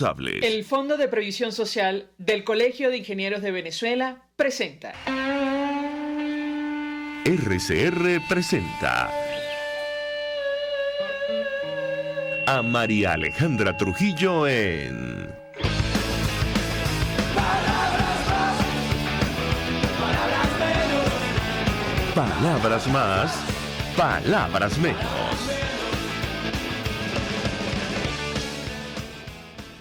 El Fondo de Previsión Social del Colegio de Ingenieros de Venezuela presenta. RCR presenta a María Alejandra Trujillo en Palabras más, palabras menos. Palabras más, palabras menos.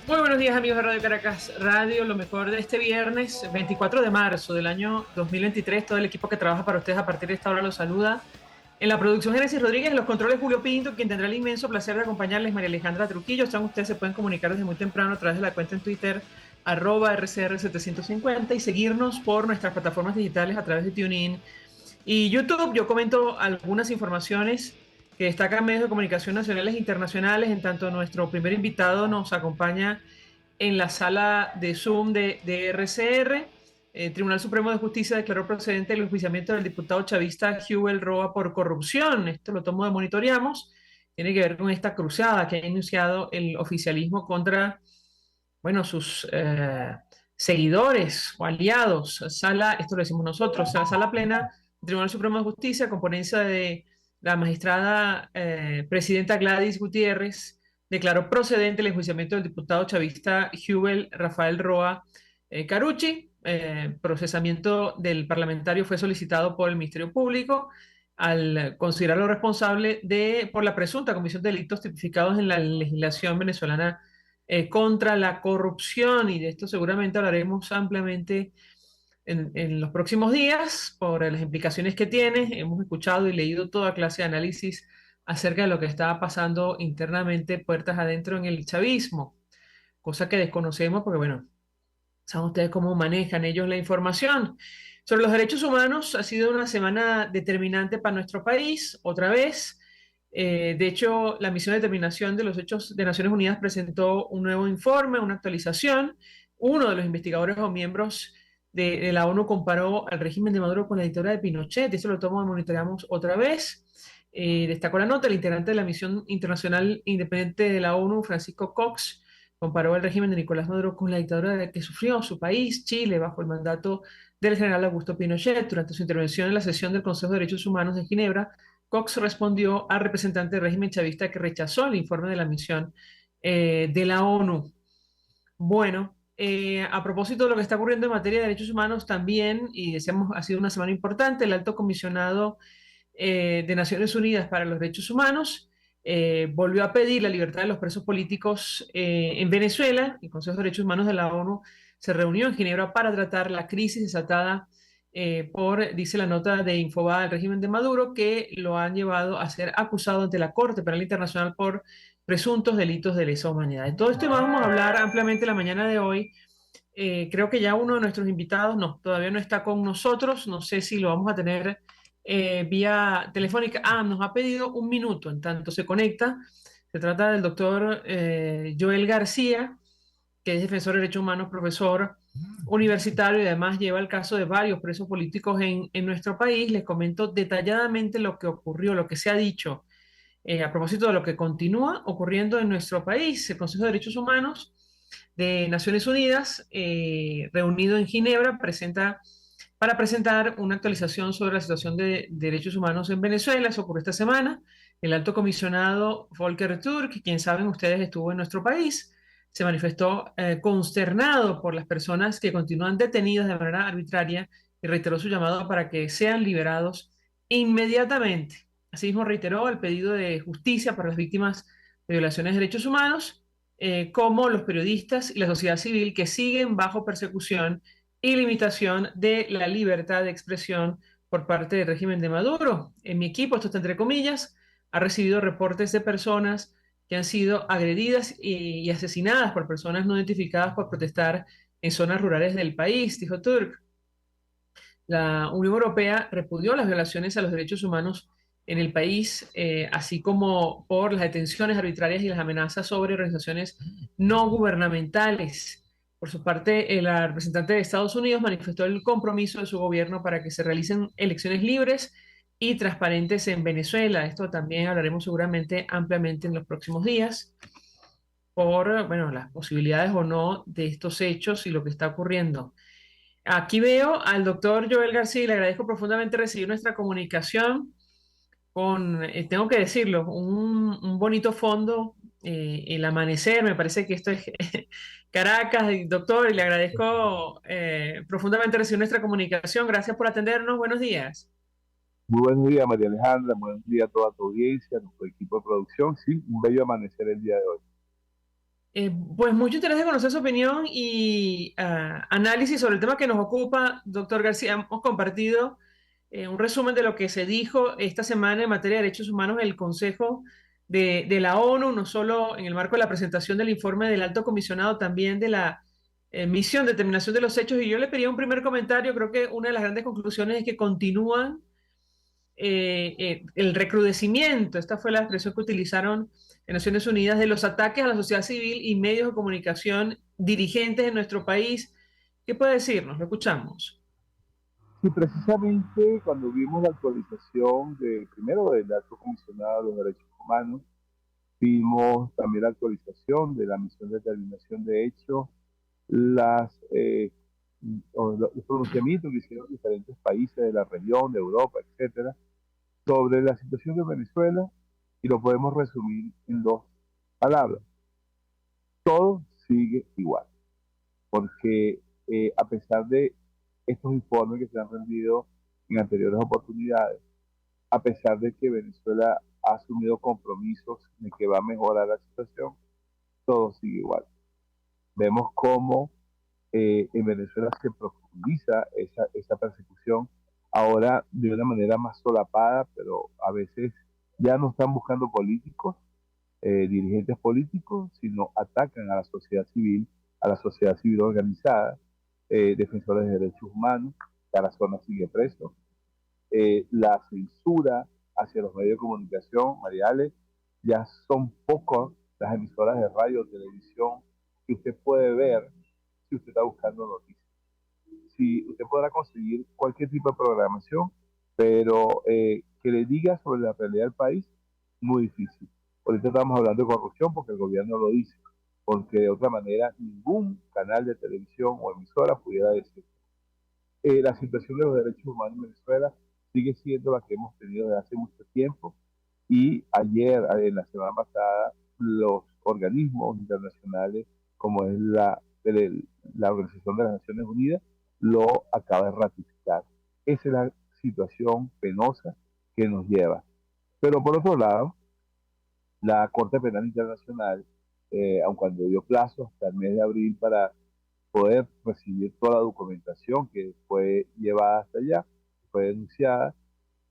Muy buenos días, amigos de Radio Caracas Radio, lo mejor de este viernes 24 de marzo del año 2023. Todo el equipo que trabaja para ustedes a partir de esta hora los saluda. En la producción, Génesis Rodríguez, en los controles, Julio Pinto, quien tendrá el inmenso placer de acompañarles, María Alejandra Trujillo. Ustedes se pueden comunicar desde muy temprano a través de la cuenta en Twitter, @RCR750, y seguirnos por nuestras plataformas digitales a través de TuneIn y YouTube. Yo comento algunas informaciones que destacan medios de comunicación nacionales e internacionales, en tanto nuestro primer invitado nos acompaña en la sala de Zoom de RCR. El Tribunal Supremo de Justicia declaró procedente el enjuiciamiento del diputado chavista Hubel Roa por corrupción. Esto lo tomo de Monitoreamos. Tiene que ver con esta cruzada que ha iniciado el oficialismo contra, bueno, sus seguidores o aliados. Esto lo decimos nosotros, la sala plena del Tribunal Supremo de Justicia, con ponencia de la magistrada presidenta Gladys Gutiérrez, declaró procedente el enjuiciamiento del diputado chavista Hubel Rafael Roa Carucci. Procesamiento del parlamentario fue solicitado por el Ministerio Público al considerarlo responsable por la presunta comisión de delitos tipificados en la legislación venezolana contra la corrupción, y de esto seguramente hablaremos ampliamente en los próximos días por las implicaciones que tiene. Hemos escuchado y leído toda clase de análisis acerca de lo que estaba pasando internamente, puertas adentro en el chavismo, cosa que desconocemos porque, bueno, saben ustedes cómo manejan ellos la información. Sobre los derechos humanos, ha sido una semana determinante para nuestro país, otra vez. De hecho, la misión de determinación de los hechos de Naciones Unidas presentó un nuevo informe, una actualización. Uno de los investigadores o miembros de la ONU comparó al régimen de Maduro con la dictadura de Pinochet. Eso lo monitoreamos otra vez. Destacó la nota, el integrante de la misión internacional independiente de la ONU, Francisco Cox, comparó el régimen de Nicolás Maduro con la dictadura que sufrió su país, Chile, bajo el mandato del general Augusto Pinochet. Durante su intervención en la sesión del Consejo de Derechos Humanos de Ginebra, Cox respondió al representante del régimen chavista que rechazó el informe de la misión de la ONU. Bueno, a propósito de lo que está ocurriendo en materia de derechos humanos también, y decíamos, ha sido una semana importante, el alto comisionado de Naciones Unidas para los Derechos Humanos volvió a pedir la libertad de los presos políticos en Venezuela. El Consejo de Derechos Humanos de la ONU se reunió en Ginebra para tratar la crisis desatada dice la nota de Infobae, el régimen de Maduro, que lo han llevado a ser acusado ante la Corte Penal Internacional por presuntos delitos de lesa humanidad. De todo esto vamos a hablar ampliamente la mañana de hoy. Creo que ya uno de nuestros invitados todavía no está con nosotros. No sé si lo vamos a tener vía telefónica. Nos ha pedido un minuto, en tanto se conecta. Se trata del doctor Joel García, que es defensor de derechos humanos, profesor universitario, y además lleva el caso de varios presos políticos en nuestro país. Les comento detalladamente lo que ocurrió, lo que se ha dicho a propósito de lo que continúa ocurriendo en nuestro país. El Consejo de Derechos Humanos de Naciones Unidas, reunido en Ginebra, para presentar una actualización sobre la situación de derechos humanos en Venezuela. Eso ocurrió esta semana. El alto comisionado Volker Turk, quien saben ustedes estuvo en nuestro país, se manifestó consternado por las personas que continúan detenidas de manera arbitraria y reiteró su llamado para que sean liberados inmediatamente. Asimismo, reiteró el pedido de justicia para las víctimas de violaciones de derechos humanos, como los periodistas y la sociedad civil que siguen bajo persecución y limitación de la libertad de expresión por parte del régimen de Maduro. En mi equipo, esto está entre comillas, ha recibido reportes de personas que han sido agredidas y asesinadas por personas no identificadas por protestar en zonas rurales del país, dijo Turk. La Unión Europea repudió las violaciones a los derechos humanos en el país, así como por las detenciones arbitrarias y las amenazas sobre organizaciones no gubernamentales. Por su parte, la representante de Estados Unidos manifestó el compromiso de su gobierno para que se realicen elecciones libres y transparentes en Venezuela. Esto también hablaremos seguramente ampliamente en los próximos días. por, bueno, las posibilidades o no de estos hechos y lo que está ocurriendo. Aquí veo al doctor Joel García y le agradezco profundamente recibir nuestra comunicación con, tengo que decirlo, un bonito fondo, el amanecer, me parece que esto es Caracas, doctor, y le agradezco profundamente recibir nuestra comunicación. Gracias por atendernos. Buenos días. Muy buenos días, María Alejandra. Buenos días a toda tu audiencia, a nuestro equipo de producción. Sí, un bello amanecer el día de hoy. Pues mucho interés de conocer su opinión y análisis sobre el tema que nos ocupa, doctor García. Hemos compartido un resumen de lo que se dijo esta semana en materia de derechos humanos en el Consejo de la ONU, no solo en el marco de la presentación del informe del alto comisionado, también de la misión de determinación de los hechos. Y yo le pedía un primer comentario. Creo que una de las grandes conclusiones es que continúan el recrudecimiento, esta fue la expresión que utilizaron en Naciones Unidas, de los ataques a la sociedad civil y medios de comunicación dirigentes en nuestro país. ¿Qué puede decirnos? Lo escuchamos. Sí, precisamente cuando vimos la actualización primero del alto comisionado de los derechos humanos, vimos también la actualización de la misión de determinación de hechos, los pronunciamientos que hicieron diferentes países de la región, de Europa, etcétera, sobre la situación de Venezuela, y lo podemos resumir en dos palabras. Todo sigue igual, porque a pesar de estos informes que se han rendido en anteriores oportunidades, a pesar de que Venezuela ha asumido compromisos de que va a mejorar la situación, todo sigue igual. Vemos cómo en Venezuela se profundiza esa persecución, ahora de una manera más solapada, pero a veces ya no están buscando políticos, dirigentes políticos, sino atacan a la sociedad civil organizada, defensores de derechos humanos. Tarazona sigue preso. La censura hacia los medios de comunicación, Mariales, ya son pocas las emisoras de radio o televisión que usted puede ver si usted está buscando noticias. Si usted podrá conseguir cualquier tipo de programación, pero que le diga sobre la realidad del país, muy difícil. Ahorita estamos hablando de corrupción porque el gobierno lo dice, porque de otra manera ningún canal de televisión o emisora pudiera decir. La situación de los derechos humanos en Venezuela sigue siendo la que hemos tenido desde hace mucho tiempo, y ayer, en la semana pasada, los organismos internacionales como es la Organización de las Naciones Unidas lo acaba de ratificar. Esa es la situación penosa que nos lleva. Pero por otro lado, la Corte Penal Internacional, aun cuando dio plazo hasta el mes de abril para poder recibir toda la documentación que fue llevada hasta allá, fue denunciada,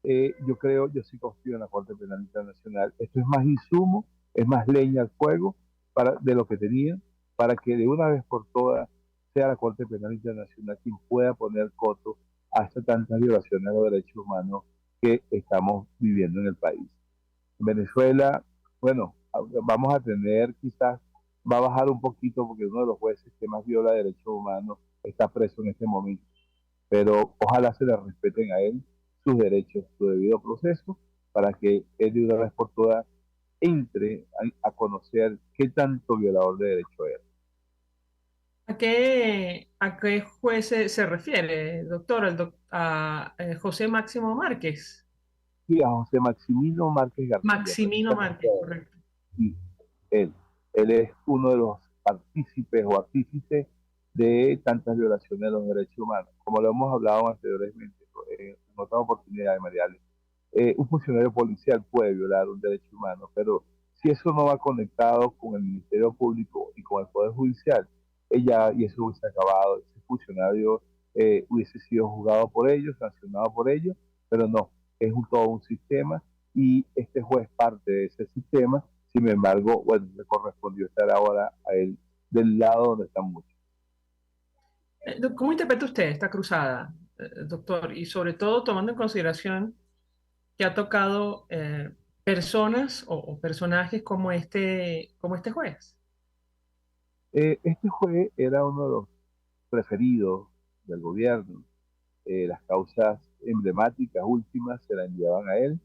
yo sí confío en la Corte Penal Internacional. Esto es más insumo, es más leña al fuego de lo que tenían, para que de una vez por todas sea la Corte Penal Internacional quien pueda poner coto a estas tantas violaciones de los derechos humanos que estamos viviendo en el país. En Venezuela, bueno, vamos a tener quizás, va a bajar un poquito porque uno de los jueces que más viola derechos humanos está preso en este momento, pero ojalá se le respeten a él sus derechos, su debido proceso, para que él de una vez por todas entre a conocer qué tanto violador de derechos es. ¿A qué juez se refiere, doctor? A José Máximo Márquez. Y a José Maximino Márquez García, Maximino precisamente Márquez, a él. correcto. Y él, él es uno de los partícipes o artífices de tantas violaciones de los derechos humanos. Como lo hemos hablado anteriormente, en otras oportunidades, Mariales, un funcionario policial puede violar un derecho humano, pero si eso no va conectado con el Ministerio Público y con el Poder Judicial, y eso hubiese acabado, ese funcionario hubiese sido juzgado por ellos, sancionado por ellos, pero no, es todo un sistema, y este juez parte de ese sistema. Sin embargo, bueno, le correspondió estar ahora a él del lado donde están muchos. ¿Cómo interpreta usted esta cruzada, doctor? Y sobre todo tomando en consideración que ha tocado personas o personajes como este juez. Este juez era uno de los preferidos del gobierno. Las causas emblemáticas últimas se las enviaban a él.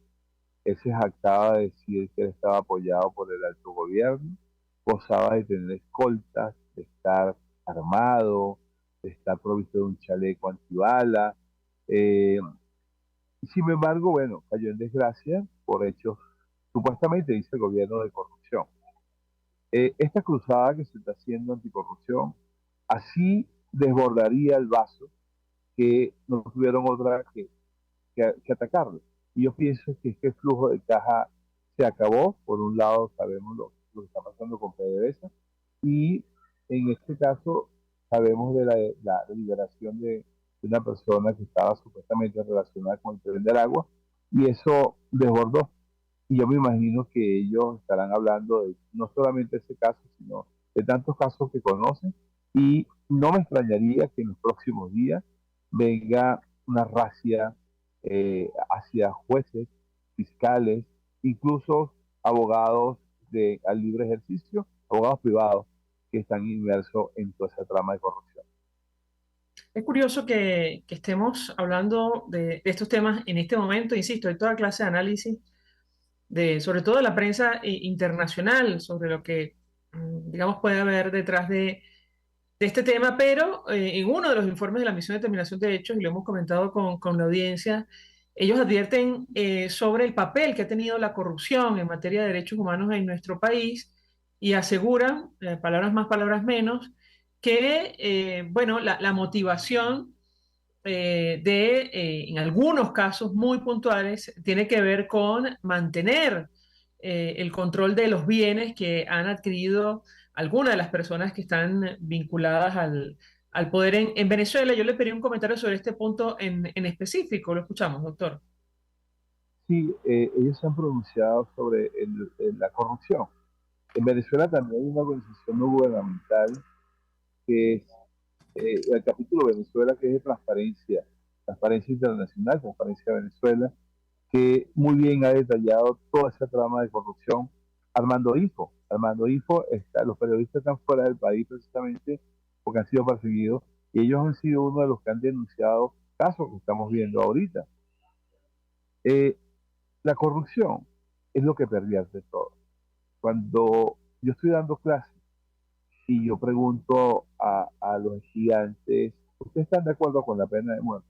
Él se jactaba de decir que él estaba apoyado por el alto gobierno, gozaba de tener escoltas, de estar armado, de estar provisto de un chaleco antibala. eh, Sin embargo, bueno, cayó en desgracia por hechos, supuestamente dice el gobierno, de corrupción. Esta cruzada que se está haciendo anticorrupción, así desbordaría el vaso que no tuvieron otra que atacarlo. Y yo pienso que este flujo de caja se acabó. Por un lado, sabemos lo que está pasando con PDVSA, y en este caso sabemos de la liberación de una persona que estaba supuestamente relacionada con el tren del agua, y eso desbordó. Y yo me imagino que ellos estarán hablando de no solamente ese caso, sino de tantos casos que conocen, y no me extrañaría que en los próximos días venga una racia hacia jueces, fiscales, incluso abogados al libre ejercicio, abogados privados que están inmersos en toda esa trama de corrupción. Es curioso que estemos hablando de estos temas en este momento, insisto, hay toda clase de análisis, sobre todo de la prensa internacional, sobre lo que, digamos, puede haber detrás de este tema, pero en uno de los informes de la Misión de Determinación de Hechos, y lo hemos comentado con la audiencia, ellos advierten sobre el papel que ha tenido la corrupción en materia de derechos humanos en nuestro país y aseguran, palabras más, palabras menos, que bueno, la motivación en algunos casos muy puntuales, tiene que ver con mantener el control de los bienes que han adquirido algunas de las personas que están vinculadas al poder en Venezuela. Yo le pedí un comentario sobre este punto en específico. Lo escuchamos, doctor. Sí, ellos se han pronunciado sobre la corrupción. En Venezuela también hay una organización no gubernamental que es el capítulo Venezuela, que es de transparencia, transparencia internacional, transparencia de Venezuela, que muy bien ha detallado toda esa trama de corrupción. Armando Info, los periodistas están fuera del país precisamente porque han sido perseguidos, y ellos han sido uno de los que han denunciado casos que estamos viendo ahorita. Eh, la corrupción es lo que pervierte todo. Cuando yo estoy dando clases y yo pregunto a los estudiantes, ¿ustedes están de acuerdo con la pena de muerte?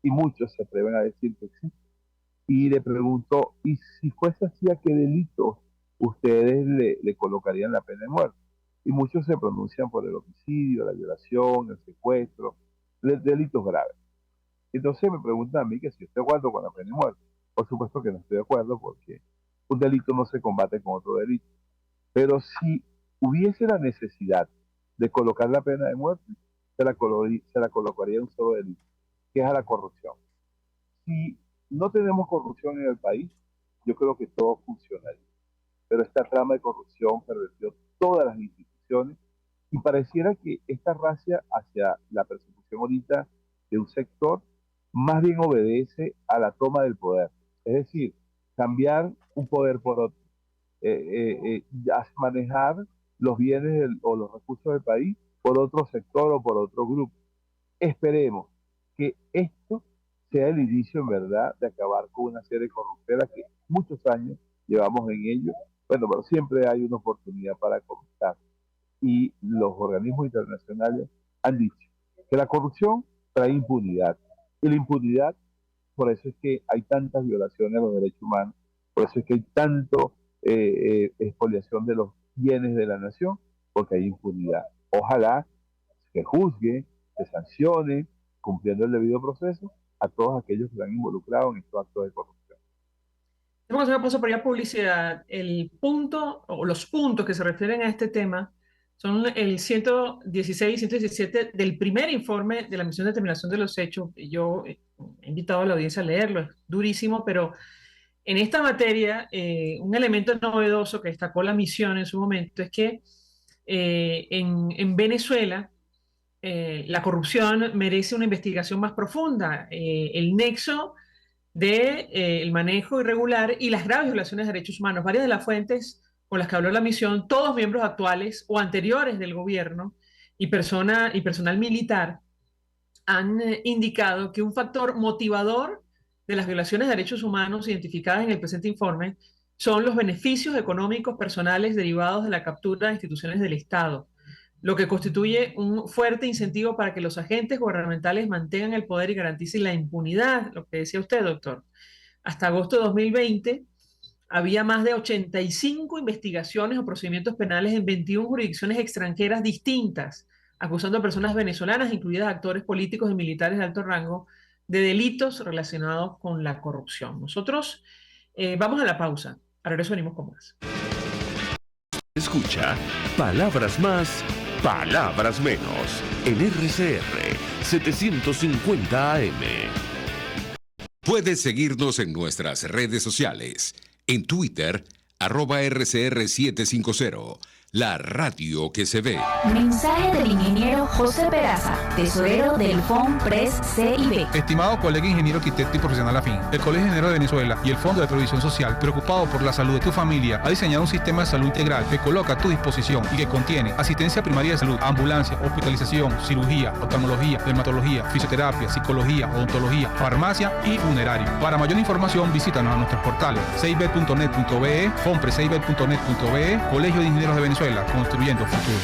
Y muchos se atreven a decir que sí. Y le pregunto, ¿y si fuese así, a qué delitos ustedes le colocarían la pena de muerte? Y muchos se pronuncian por el homicidio, la violación, el secuestro, delitos graves. Entonces me preguntan a mí que si estoy de acuerdo con la pena de muerte. Por supuesto que no estoy de acuerdo, porque un delito no se combate con otro delito. Pero si hubiese la necesidad de colocar la pena de muerte, se la colocaría en un solo delito, que es a la corrupción. Si no tenemos corrupción en el país, yo creo que todo funcionaría. Pero esta trama de corrupción pervirtió todas las instituciones, y pareciera que esta racia hacia la persecución ahorita de un sector más bien obedece a la toma del poder. Es decir, cambiar un poder por otro, manejar los bienes o los recursos del país por otro sector o por otro grupo. Esperemos que esto sea el inicio, en verdad, de acabar con una serie corruptera que muchos años llevamos en ello. Bueno, pero siempre hay una oportunidad para comenzar. Y los organismos internacionales han dicho que la corrupción trae impunidad. Y la impunidad, por eso es que hay tantas violaciones a los derechos humanos, por eso es que hay tanto expoliación de los bienes de la nación, porque hay impunidad. Ojalá que juzgue, que sancione, cumpliendo el debido proceso, a todos aquellos que están involucrados en estos actos de corrupción. Tenemos que hacer una pausa por ya publicidad. El punto o los puntos que se refieren a este tema son el 116 y 117 del primer informe de la Misión de Determinación de los Hechos. Yo he invitado a la audiencia a leerlo, es durísimo, pero en esta materia, un elemento novedoso que destacó la misión en su momento es que en Venezuela la corrupción merece una investigación más profunda. El nexo del manejo irregular y las graves violaciones de derechos humanos. Varias de las fuentes con las que habló la misión, todos miembros actuales o anteriores del gobierno y personal militar, han indicado que un factor motivador de las violaciones de derechos humanos identificadas en el presente informe son los beneficios económicos personales derivados de la captura de instituciones del Estado, lo que constituye un fuerte incentivo para que los agentes gubernamentales mantengan el poder y garanticen la impunidad, lo que decía usted, doctor. Hasta agosto de 2020 había más de 85 investigaciones o procedimientos penales en 21 jurisdicciones extranjeras distintas, acusando a personas venezolanas, incluidas actores políticos y militares de alto rango, de delitos relacionados con la corrupción. Nosotros vamos a la pausa. A regreso venimos con más. Escucha Palabras Más, Palabras Menos en RCR 750 AM. Puedes seguirnos en nuestras redes sociales. En Twitter, @RCR750, la radio que se ve. Mensaje del ingeniero José Peraza, tesorero del FONPRES CIB. Estimado colega ingeniero arquitecto y profesional afín, el Colegio de Ingenieros de Venezuela y el Fondo de Previsión Social, preocupado por la salud de tu familia, ha diseñado un sistema de salud integral que coloca a tu disposición y que contiene asistencia primaria de salud, ambulancia, hospitalización, cirugía, oftalmología, dermatología, fisioterapia, psicología, odontología, farmacia y funerario. Para mayor información, visítanos a nuestros portales cib.net.be, fonprescib.net.be, Colegio de Ingenieros de Venezuela, construyendo futuro.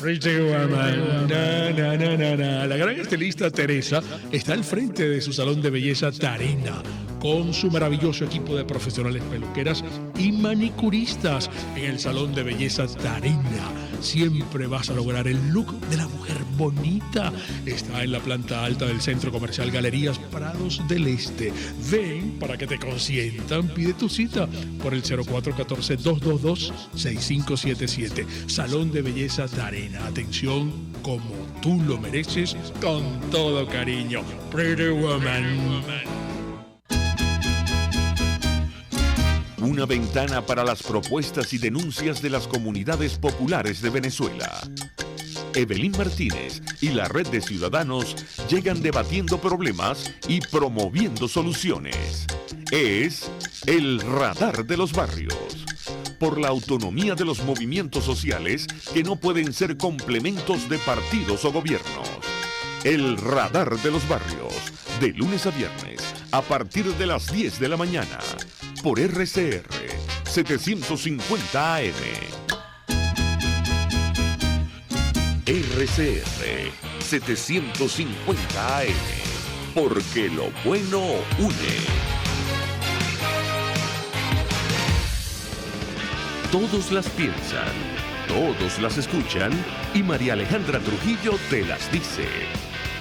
Pretty Woman. Na, na, na, na, na. La gran estilista Teresa está al frente de su salón de belleza Tarina, con su maravilloso equipo de profesionales peluqueras y manicuristas. En el salón de belleza Tarina siempre vas a lograr el look de la mujer bonita. Está en la planta alta del Centro Comercial Galerías Prados del Este. Ven para que te consientan. Pide tu cita por el 0414-222-6577. Salón de belleza Tarina. Atención como tú lo mereces, con todo cariño. Pretty Woman. Una ventana para las propuestas y denuncias de las comunidades populares de Venezuela. Evelyn Martínez y la Red de Ciudadanos llegan debatiendo problemas y promoviendo soluciones. Es el Radar de los Barrios. Por la autonomía de los movimientos sociales que no pueden ser complementos de partidos o gobiernos. El Radar de los Barrios, de lunes a viernes, a partir de las 10 de la mañana, por RCR 750 AM. RCR 750 AM, porque lo bueno une. Todos las piensan, todos las escuchan y María Alejandra Trujillo te las dice.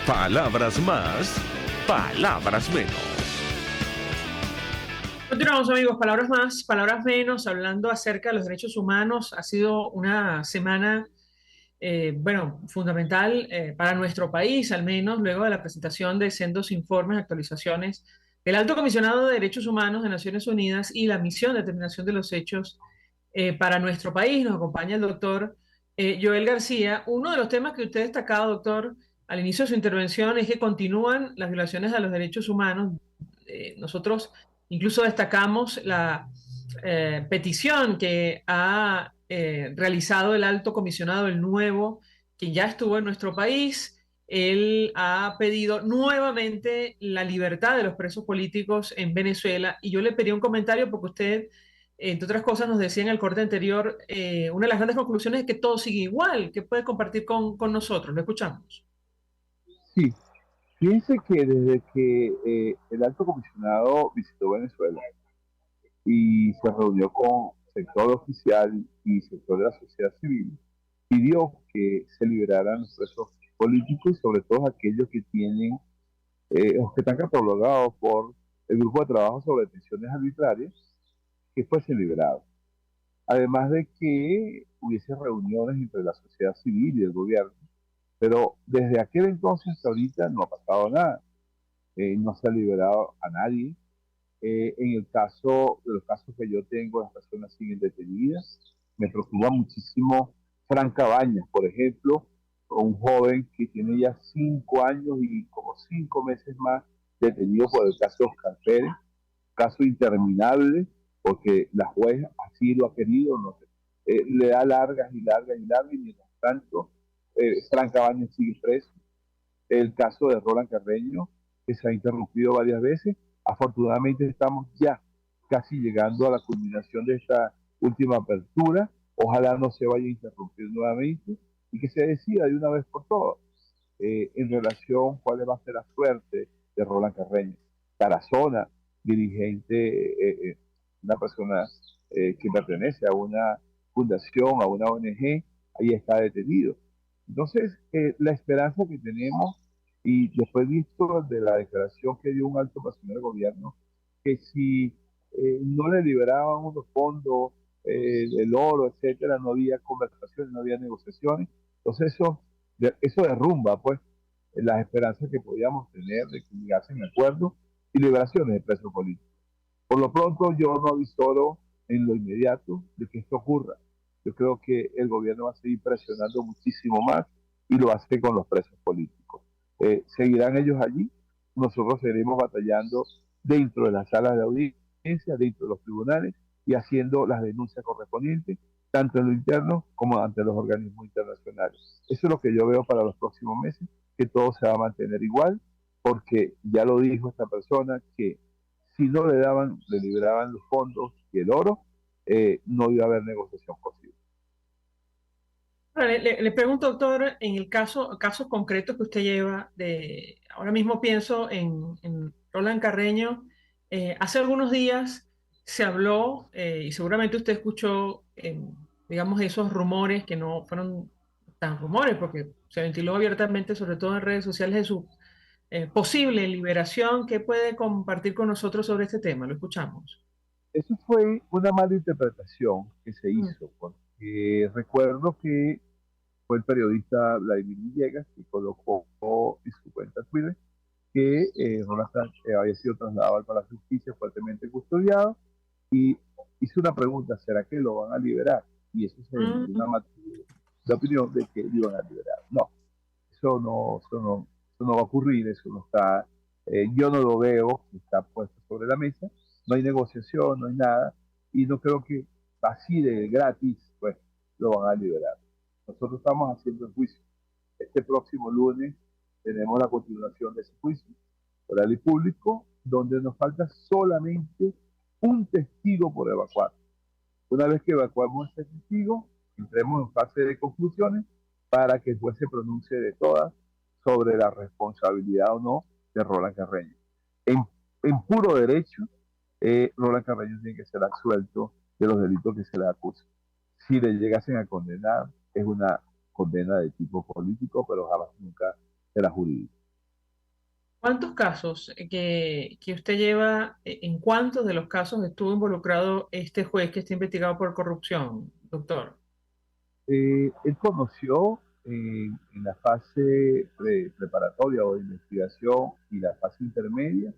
Palabras más, palabras menos. Continuamos, amigos, palabras más, palabras menos, hablando acerca de los derechos humanos. Ha sido una semana, fundamental para nuestro país, al menos luego de la presentación de sendos informes, actualizaciones del Alto Comisionado de Derechos Humanos de Naciones Unidas y la misión de determinación de los hechos para nuestro país. Nos acompaña el doctor Joel García. Uno de los temas que usted destacaba, doctor, al inicio de su intervención es que continúan las violaciones a los derechos humanos. Nosotros incluso destacamos la petición que ha realizado el alto comisionado, el nuevo, que ya estuvo en nuestro país. Él ha pedido nuevamente la libertad de los presos políticos en Venezuela, y yo le pedí un comentario porque usted, entre otras cosas, nos decía en el corte anterior, una de las grandes conclusiones es que todo sigue igual. ¿Qué puede compartir con nosotros? Lo escuchamos. Sí, fíjense que desde que el alto comisionado visitó Venezuela y se reunió con sector oficial y sector de la sociedad civil, pidió que se liberaran los presos políticos y sobre todo aquellos que tienen o que están catalogados por el grupo de trabajo sobre detenciones arbitrarias, que fuesen liberados. Además de que hubiese reuniones entre la sociedad civil y el gobierno, pero desde aquel entonces hasta ahorita no ha pasado nada. No se ha liberado a nadie. En el caso de los casos que yo tengo, las personas siguen detenidas. Me preocupa muchísimo Fran Cabañas, por ejemplo, un joven que tiene ya 5 años y como 5 meses más detenido por el caso de Oscar Pérez, caso interminable, porque la jueza así lo ha querido, no sé, le da largas y largas y largas, y mientras tanto Fran Cabañas sigue preso. El caso de Roland Carreño, que se ha interrumpido varias veces. Afortunadamente estamos ya casi llegando a la culminación de esta última apertura. Ojalá no se vaya a interrumpir nuevamente y que se decida de una vez por todas en relación cuál va a ser la suerte de Roland Carreño. Tarazona, dirigente, una persona que pertenece a una fundación, a una ONG, ahí está detenido. Entonces, la esperanza que tenemos, y después visto de la declaración que dio un alto funcionario del gobierno, que si no le liberaban unos fondos, el oro, etcétera, no había conversaciones, no había negociaciones. Entonces eso derrumba pues las esperanzas que podíamos tener de que llegasen a acuerdos y liberaciones de presos políticos. Por lo pronto yo no avisoro en lo inmediato de que esto ocurra. Yo creo que el gobierno va a seguir presionando muchísimo más y lo hace con los presos políticos. Seguirán ellos allí, nosotros seguiremos batallando dentro de las salas de audiencia, dentro de los tribunales y haciendo las denuncias correspondientes, tanto en lo interno como ante los organismos internacionales. Eso es lo que yo veo para los próximos meses, que todo se va a mantener igual, porque ya lo dijo esta persona, que si no le liberaban los fondos y el oro, no iba a haber negociación posible. Le pregunto, doctor, en el casos concretos que usted lleva, ahora mismo pienso en Roland Carreño. Hace algunos días se habló, y seguramente usted escuchó, digamos, esos rumores que no fueron tan rumores, porque se ventiló abiertamente, sobre todo en redes sociales, de su posible liberación. ¿Qué puede compartir con nosotros sobre este tema? Lo escuchamos. Eso fue una mala interpretación que se hizo, porque recuerdo que fue el periodista Vladimir Villegas que colocó en su cuenta Twitter que Roland había sido trasladado al Palacio de Justicia fuertemente custodiado, y hizo una pregunta: ¿será que lo van a liberar? Y eso se dio la opinión de que lo iban a liberar. No, eso no va a ocurrir, eso no está, yo no lo veo, está puesto sobre la mesa, no hay negociación, no hay nada, y no creo que así de gratis pues lo van a liberar. Nosotros estamos haciendo el juicio. Este próximo lunes tenemos la continuación de ese juicio oral y público, donde nos falta solamente un testigo por evacuar. Una vez que evacuamos este testigo, entremos en fase de conclusiones para que el juez se pronuncie de todas sobre la responsabilidad o no de Roland Carreño. En puro derecho, Roland Carreño tiene que ser absuelto de los delitos que se le acusan. Si le llegasen a condenar, es una condena de tipo político, pero jamás nunca será jurídico. ¿Cuántos casos que usted lleva, en cuántos de los casos estuvo involucrado este juez que está investigado por corrupción, doctor? Él conoció en la fase preparatoria o de investigación y la fase intermedia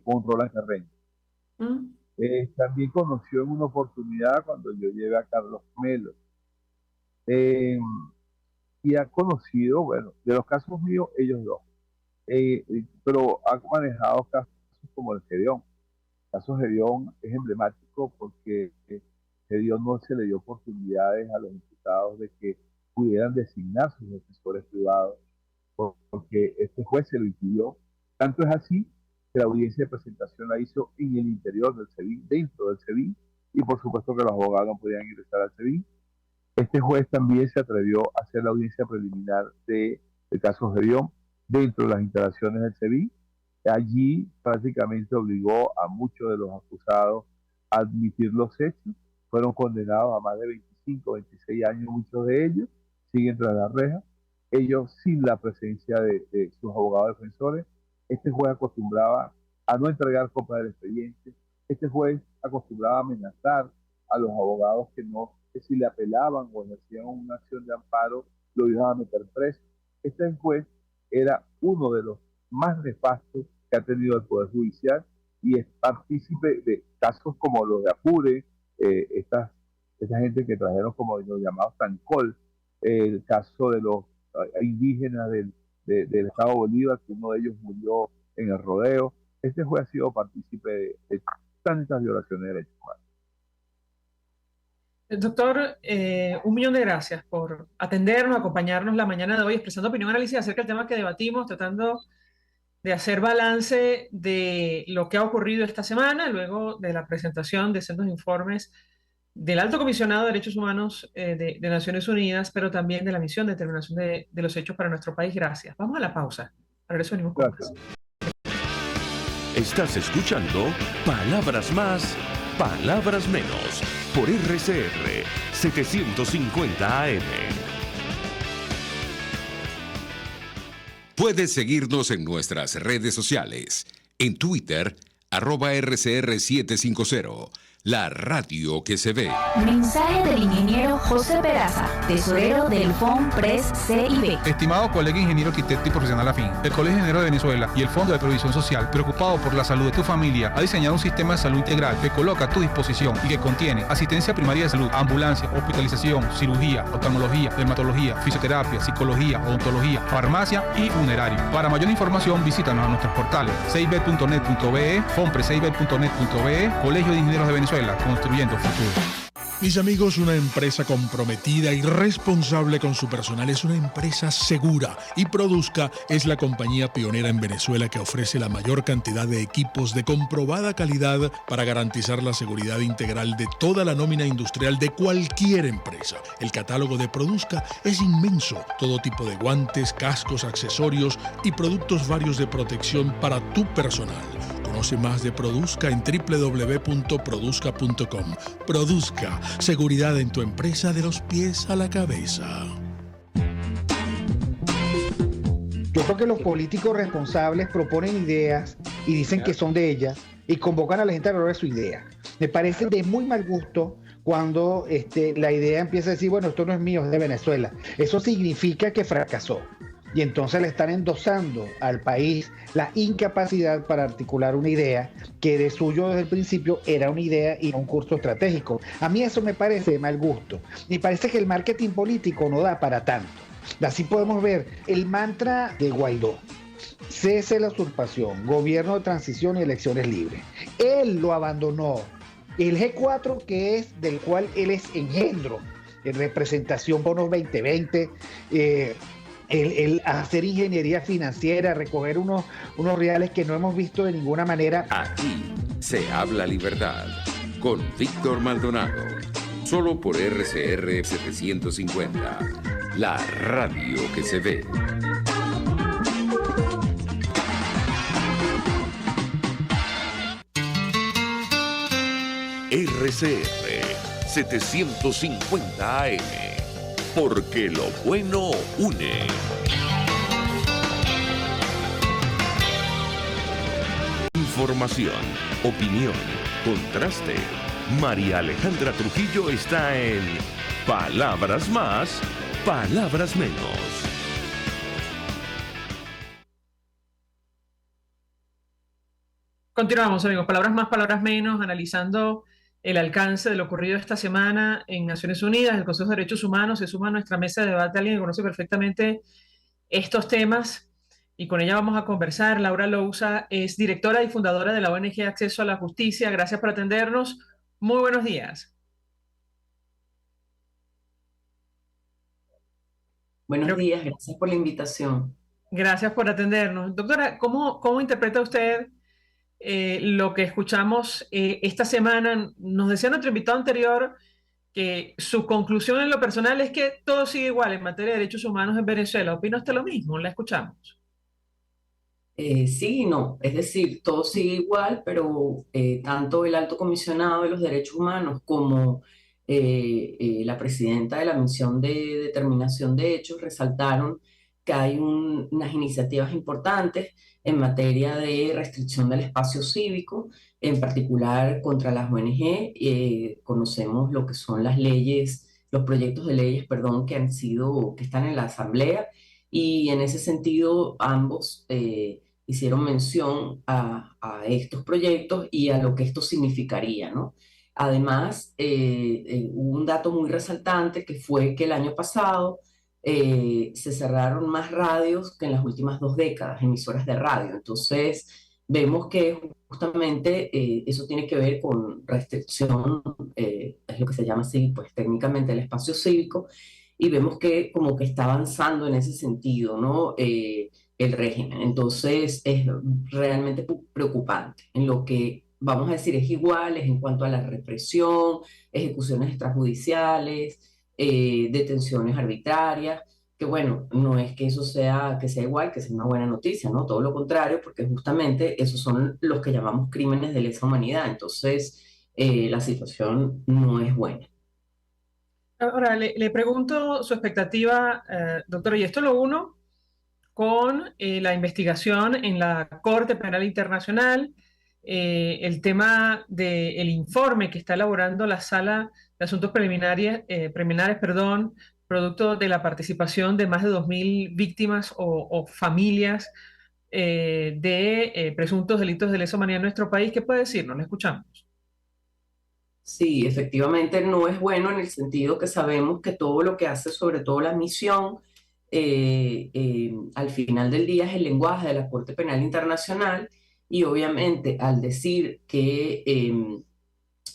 con Roland Carreño. También conoció en una oportunidad cuando yo llevé a Carlos Melo. Y ha conocido, bueno, de los casos míos, ellos dos. Pero ha manejado casos como el Gedeón. El caso Gedeón es emblemático porque Gedeón no se le dio oportunidades a los imputados de que pudieran designar sus defensores privados, porque este juez se lo impidió. Tanto es así que la audiencia de presentación la hizo en el interior del SEBIN, dentro del SEBIN, y por supuesto que los abogados no podían ingresar al SEBIN. Este juez también se atrevió a hacer la audiencia preliminar del caso Gedeón dentro de las instalaciones del SEBIN. Allí prácticamente obligó a muchos de los acusados a admitir los hechos. Fueron condenados a más de 25, 26 años, muchos de ellos siguen tras la reja, ellos sin la presencia de sus abogados defensores. Este juez acostumbraba a no entregar copias del expediente. Este juez acostumbraba a amenazar a los abogados que si le apelaban o ejercían una acción de amparo, lo iban a meter preso. Este juez era uno de los más nefastos que ha tenido el Poder Judicial y es partícipe de casos como los de Apure, esta gente que trajeron como los llamados Tancol, el caso de los indígenas del Estado Bolívar, que uno de ellos murió en el rodeo. Este juez ha sido partícipe de tantas violaciones de derechos humanos. Doctor, 1.000.000 de gracias por atendernos, acompañarnos la mañana de hoy, expresando opinión y análisis acerca del tema que debatimos, tratando de hacer balance de lo que ha ocurrido esta semana, luego de la presentación de sendos informes del Alto Comisionado de Derechos Humanos de Naciones Unidas, pero también de la misión de determinación de los hechos para nuestro país. Gracias. Vamos a la pausa. Ahora eso venimos con Gracias. más. Estás escuchando Palabras Más, Palabras Menos por RCR 750 AM. Puedes seguirnos en nuestras redes sociales. En Twitter, @RCR750. La radio que se ve. Mensaje del ingeniero José Peraza, tesorero del FONPRES CIB. Estimado colega ingeniero arquitecto y profesional afín, el Colegio de Ingenieros de Venezuela y el Fondo de Previsión Social, preocupado por la salud de tu familia, ha diseñado un sistema de salud integral que coloca a tu disposición y que contiene asistencia primaria de salud, ambulancia, hospitalización, cirugía, oftalmología, dermatología, fisioterapia, psicología, odontología, farmacia y funerario. Para mayor información, visítanos a nuestros portales cib.net.be, fonprescib.net.be, Colegio de Ingenieros de Venezuela, construyendo futuro. Mis amigos, una empresa comprometida y responsable con su personal es una empresa segura, y Produzca es la compañía pionera en Venezuela que ofrece la mayor cantidad de equipos de comprobada calidad para garantizar la seguridad integral de toda la nómina industrial de cualquier empresa. El catálogo de Produzca es inmenso, todo tipo de guantes, cascos, accesorios y productos varios de protección para tu personal. Conoce más de Produzca en www.produzca.com. Produzca, seguridad en tu empresa de los pies a la cabeza. Yo creo que los políticos responsables proponen ideas y dicen que son de ellas y convocan a la gente a hablar de su idea. Me parece de muy mal gusto cuando la idea empieza a decir, bueno, esto no es mío, es de Venezuela. Eso significa que fracasó. Y entonces le están endosando al país la incapacidad para articular una idea que de suyo desde el principio era una idea y no un curso estratégico. A mí eso me parece de mal gusto. Me parece que el marketing político no da para tanto. Así podemos ver el mantra de Guaidó: cese la usurpación, gobierno de transición y elecciones libres. Él lo abandonó. El G4, que es del cual él es engendro, en representación bonos 2020, el hacer ingeniería financiera, recoger unos reales que no hemos visto de ninguna manera. Aquí se habla libertad con Víctor Maldonado. Solo por RCR 750. La radio que se ve. RCR 750 AM. Porque lo bueno une. Información, opinión, contraste. María Alejandra Trujillo está en Palabras Más, Palabras Menos. Continuamos, amigos. Palabras más, palabras menos, analizando el alcance de lo ocurrido esta semana en Naciones Unidas. El Consejo de Derechos Humanos se suma a nuestra mesa de debate alguien que conoce perfectamente estos temas, y con ella vamos a conversar. Laura Lousa es directora y fundadora de la ONG Acceso a la Justicia. Gracias por atendernos. Muy buenos días. Buenos días, gracias por la invitación. Gracias por atendernos. Doctora, ¿cómo interpreta usted lo que escuchamos esta semana? Nos decía nuestro invitado anterior que su conclusión en lo personal es que todo sigue igual en materia de derechos humanos en Venezuela. ¿Opina usted lo mismo? La escuchamos. Sí y no, es decir, todo sigue igual, pero tanto el Alto Comisionado de los Derechos Humanos como la presidenta de la Misión de Determinación de Hechos resaltaron que hay unas iniciativas importantes en materia de restricción del espacio cívico, en particular contra las ONG. Conocemos lo que son las leyes, los proyectos de leyes, perdón, que están en la Asamblea, y en ese sentido ambos hicieron mención a estos proyectos y a lo que esto significaría, ¿no? Además, hubo un dato muy resaltante, que fue que el año pasado se cerraron más radios que en las últimas 2 décadas, emisoras de radio. Entonces, vemos que justamente eso tiene que ver con restricción, es lo que se llama así, pues técnicamente el espacio cívico, y vemos que como que está avanzando en ese sentido, ¿no? el régimen. Entonces es realmente preocupante. En lo que vamos a decir es igual, es en cuanto a la represión, ejecuciones extrajudiciales, detenciones arbitrarias, que bueno, no es que eso sea, que sea igual, que sea una buena noticia, ¿no? Todo lo contrario, porque justamente esos son los que llamamos crímenes de lesa humanidad. Entonces, la situación no es buena. Ahora, le pregunto su expectativa, doctora, y esto lo uno con la investigación en la Corte Penal Internacional, el tema del informe que está elaborando la Sala de Asuntos Preliminares, perdón, producto de la participación de más de 2.000 víctimas o familias de presuntos delitos de lesa humanidad en nuestro país. ¿Qué puede decirnos? Le escuchamos. Sí, efectivamente no es bueno en el sentido que sabemos que todo lo que hace, sobre todo la misión, al final del día es el lenguaje de la Corte Penal Internacional y obviamente al decir que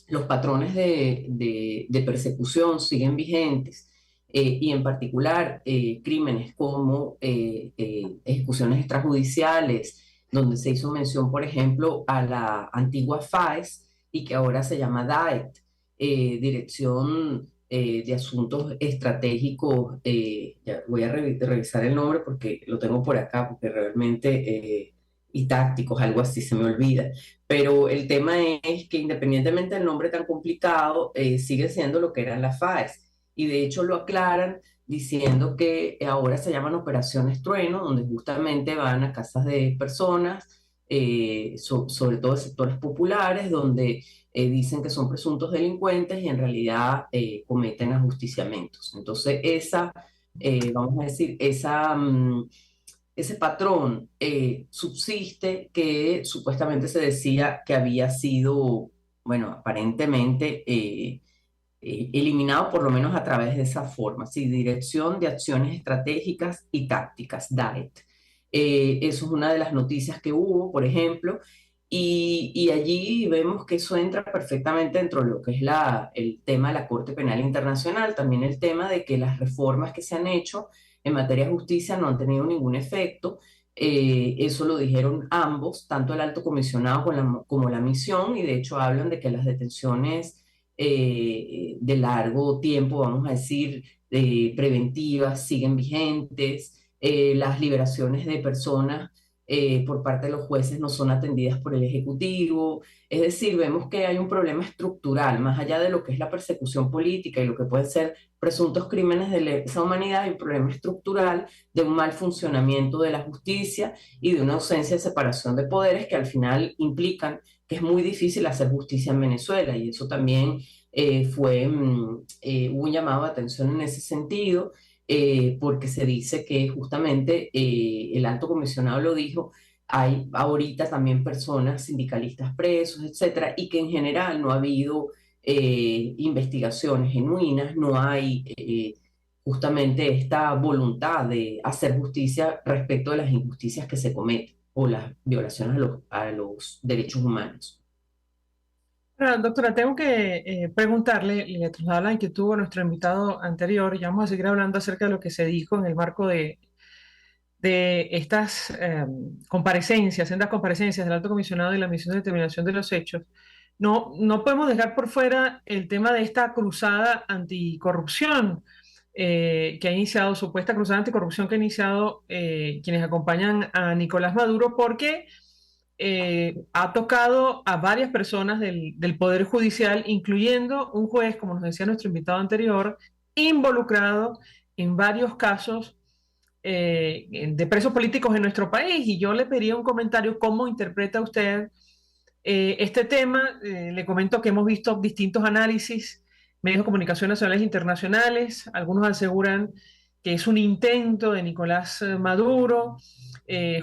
los patrones de persecución siguen vigentes y en particular crímenes como ejecuciones extrajudiciales, donde se hizo mención, por ejemplo, a la antigua FAES y que ahora se llama DAET, Dirección de Asuntos Estratégicos, ya voy a revisar el nombre porque lo tengo por acá, porque realmente, y tácticos, algo así, se me olvida. Pero el tema es que independientemente del nombre tan complicado, sigue siendo lo que eran las FAES. Y de hecho lo aclaran diciendo que ahora se llaman operaciones trueno, donde justamente van a casas de personas, sobre todo de sectores populares, donde dicen que son presuntos delincuentes y en realidad cometen ajusticiamientos. Entonces, vamos a decir, ese patrón subsiste que supuestamente se decía que había sido, bueno, aparentemente eliminado por lo menos a través de esa forma, ¿sí? Dirección de Acciones Estratégicas y Tácticas, DAET. Eso es una de las noticias que hubo, por ejemplo, y allí vemos que eso entra perfectamente dentro de lo que es el tema de la Corte Penal Internacional, también el tema de que las reformas que se han hecho en materia de justicia no han tenido ningún efecto. Eso lo dijeron ambos, tanto el alto comisionado como la misión, y de hecho hablan de que las detenciones de largo tiempo, vamos a decir, preventivas, siguen vigentes. Las liberaciones de personas por parte de los jueces no son atendidas por el Ejecutivo. Es decir, vemos que hay un problema estructural, más allá de lo que es la persecución política y lo que pueden ser presuntos crímenes de lesa humanidad, hay un problema estructural de un mal funcionamiento de la justicia y de una ausencia de separación de poderes que al final implican que es muy difícil hacer justicia en Venezuela, y eso también hubo un llamado de atención en ese sentido, porque se dice que justamente el alto comisionado lo dijo, hay ahorita también personas sindicalistas presos, etcétera, y que en general no ha habido investigaciones genuinas, no hay justamente esta voluntad de hacer justicia respecto de las injusticias que se cometen o las violaciones a los derechos humanos. Bueno, doctora, tengo que preguntarle, le trasladaba la inquietud a nuestro invitado anterior, y vamos a seguir hablando acerca de lo que se dijo en el marco de estas sendas comparecencias del Alto Comisionado y la Misión de Determinación de los Hechos. No podemos dejar por fuera el tema de esta cruzada anticorrupción que ha iniciado, supuesta cruzada anticorrupción que ha iniciado quienes acompañan a Nicolás Maduro, porque ha tocado a varias personas del Poder Judicial, incluyendo un juez, como nos decía nuestro invitado anterior, involucrado en varios casos de presos políticos en nuestro país. Y yo le pediría un comentario, ¿cómo interpreta usted este tema? Le comento que hemos visto distintos análisis, medios de comunicación nacionales e internacionales. Algunos aseguran que es un intento de Nicolás Maduro,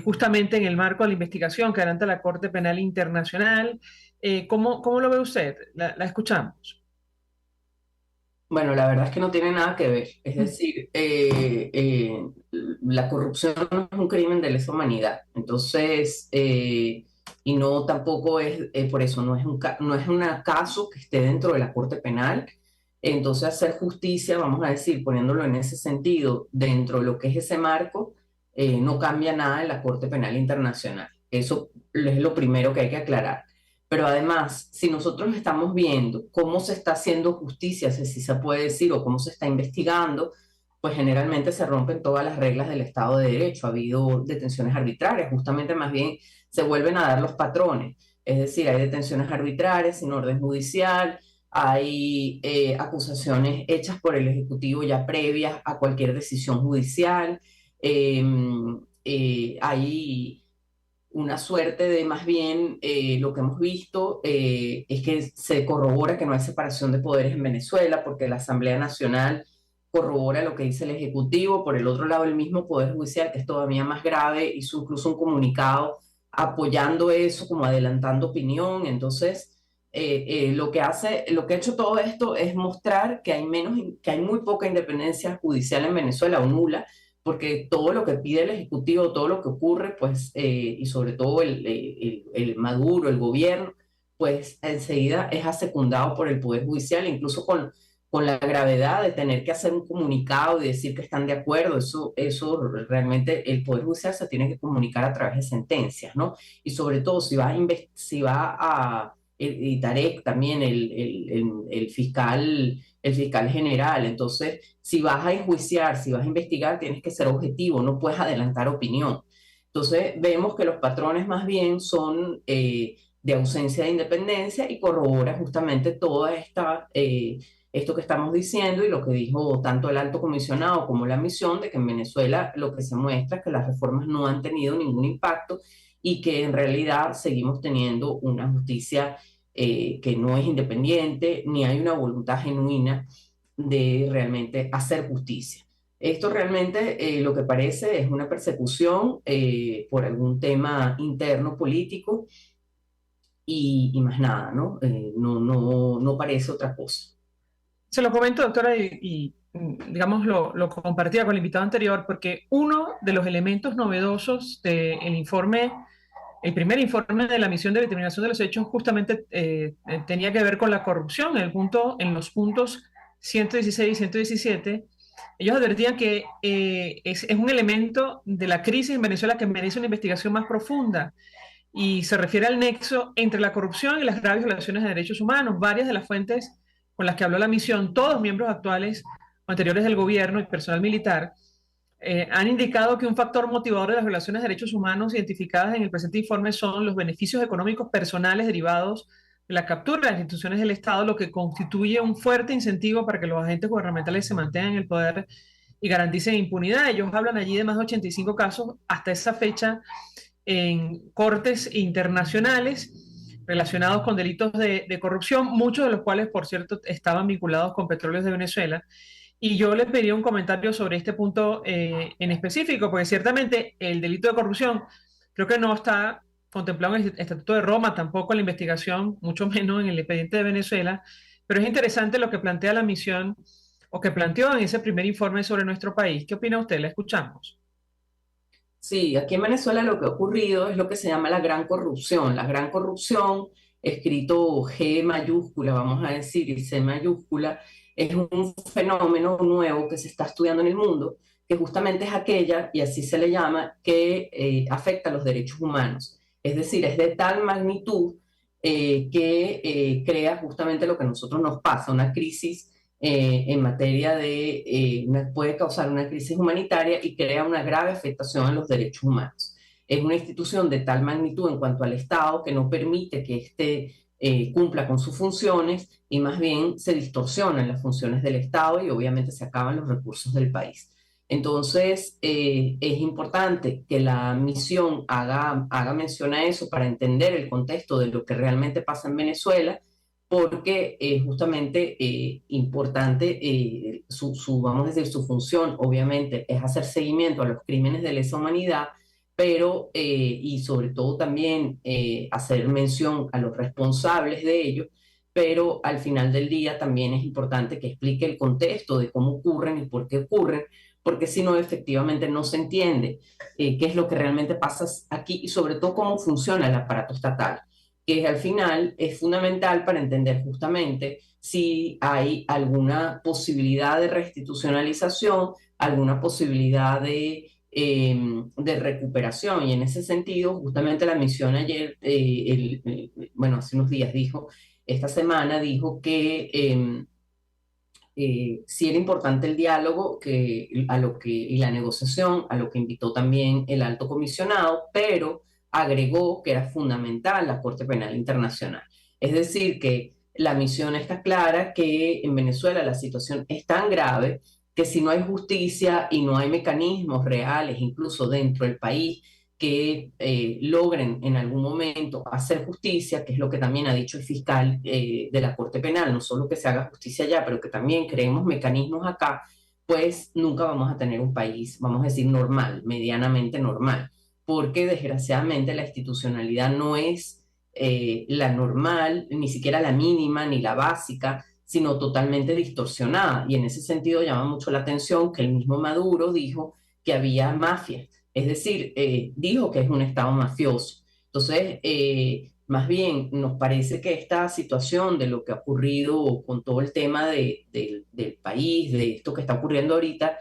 justamente en el marco de la investigación que adelanta la Corte Penal Internacional. ¿Cómo lo ve usted? La escuchamos. Bueno, la verdad es que no tiene nada que ver. Es decir, la corrupción no es un crimen de lesa humanidad. Entonces, y no tampoco es, por eso, no es un caso que esté dentro de la Corte Penal. Entonces, hacer justicia, vamos a decir, poniéndolo en ese sentido, dentro de lo que es ese marco, no cambia nada en la Corte Penal Internacional. Eso es lo primero que hay que aclarar. Pero además, si nosotros estamos viendo cómo se está haciendo justicia, si se puede decir, o cómo se está investigando, pues generalmente se rompen todas las reglas del Estado de Derecho. Ha habido detenciones arbitrarias, justamente más bien se vuelven a dar los patrones. Es decir, hay detenciones arbitrarias sin orden judicial, hay acusaciones hechas por el Ejecutivo ya previas a cualquier decisión judicial, hay una suerte de más bien lo que hemos visto es que se corrobora que no hay separación de poderes en Venezuela porque la Asamblea Nacional corrobora lo que dice el Ejecutivo, por el otro lado el mismo Poder Judicial, que es todavía más grave, hizo incluso un comunicado apoyando eso, como adelantando opinión. Entonces, lo que ha hecho todo esto es mostrar que hay muy poca independencia judicial en Venezuela, o nula, porque todo lo que pide el Ejecutivo, todo lo que ocurre, pues, y sobre todo el Maduro, el gobierno, pues enseguida es asecundado por el Poder Judicial, incluso con la gravedad de tener que hacer un comunicado y decir que están de acuerdo. Eso realmente el Poder Judicial se tiene que comunicar a través de sentencias, ¿no? Y sobre todo si va a y Tarek también, el fiscal general. Entonces, si vas a enjuiciar, si vas a investigar, tienes que ser objetivo, no puedes adelantar opinión. Entonces, vemos que los patrones más bien son de ausencia de independencia y corrobora justamente toda esto que estamos diciendo y lo que dijo tanto el alto comisionado como la misión, de que en Venezuela lo que se muestra es que las reformas no han tenido ningún impacto y que en realidad seguimos teniendo una justicia que no es independiente, ni hay una voluntad genuina de realmente hacer justicia. Esto realmente lo que parece es una persecución por algún tema interno político y más nada, ¿no? No parece otra cosa. Se lo comento, doctora, digamos, lo compartía con el invitado anterior, porque uno de los elementos novedosos del informe, el primer informe de la misión de determinación de los hechos, justamente tenía que ver con la corrupción. En los puntos 116 y 117, ellos advertían que es un elemento de la crisis en Venezuela que merece una investigación más profunda, y se refiere al nexo entre la corrupción y las graves violaciones de derechos humanos. Varias de las fuentes con las que habló la misión, todos miembros actuales o anteriores del gobierno y personal militar, han indicado que un factor motivador de las violaciones de derechos humanos identificadas en el presente informe son los beneficios económicos personales derivados de la captura de las instituciones del Estado, lo que constituye un fuerte incentivo para que los agentes gubernamentales se mantengan en el poder y garanticen impunidad. Ellos hablan allí de más de 85 casos hasta esa fecha en cortes internacionales relacionados con delitos de corrupción, muchos de los cuales, por cierto, estaban vinculados con Petróleos de Venezuela. Y yo le pedí un comentario sobre este punto en específico, porque ciertamente el delito de corrupción creo que no está contemplado en el Estatuto de Roma, tampoco en la investigación, mucho menos en el expediente de Venezuela, pero es interesante lo que plantea la misión, o que planteó en ese primer informe sobre nuestro país. ¿Qué opina usted? La escuchamos. Sí, aquí en Venezuela lo que ha ocurrido es lo que se llama la gran corrupción. La gran corrupción, escrito G mayúscula, vamos a decir, y C mayúscula, es un fenómeno nuevo que se está estudiando en el mundo, que justamente es aquella, y así se le llama, que afecta a los derechos humanos. Es decir, es de tal magnitud que crea justamente lo que a nosotros nos pasa, una crisis en materia puede causar una crisis humanitaria y crea una grave afectación a los derechos humanos. Es una institución de tal magnitud en cuanto al Estado que no permite que éste cumpla con sus funciones y más bien se distorsionan las funciones del Estado y obviamente se acaban los recursos del país. Entonces, es importante que la misión haga mención a eso para entender el contexto de lo que realmente pasa en Venezuela, porque justamente importante, vamos a decir, su función obviamente es hacer seguimiento a los crímenes de lesa humanidad, pero, y sobre todo también hacer mención a los responsables de ello, pero al final del día también es importante que explique el contexto de cómo ocurren y por qué ocurren, porque si no, efectivamente no se entiende qué es lo que realmente pasa aquí y sobre todo cómo funciona el aparato estatal, que al final es fundamental para entender justamente si hay alguna posibilidad de restitucionalización, alguna posibilidad de de recuperación. Y en ese sentido, justamente la misión ayer, bueno, hace unos días dijo, esta semana dijo que sí era importante el diálogo y la negociación, a lo que invitó también el alto comisionado, pero agregó que era fundamental la Corte Penal Internacional. Es decir, que la misión está clara, que en Venezuela la situación es tan grave que si no hay justicia y no hay mecanismos reales, incluso dentro del país, que logren en algún momento hacer justicia, que es lo que también ha dicho el fiscal de la Corte Penal, no solo que se haga justicia allá, pero que también creemos mecanismos acá, pues nunca vamos a tener un país, vamos a decir, normal, medianamente normal, porque desgraciadamente la institucionalidad no es la normal, ni siquiera la mínima, ni la básica, sino totalmente distorsionada. Y en ese sentido llama mucho la atención que el mismo Maduro dijo que había mafias, es decir, dijo que es un Estado mafioso. Entonces, más bien nos parece que esta situación de lo que ha ocurrido con todo el tema del país, de esto que está ocurriendo ahorita,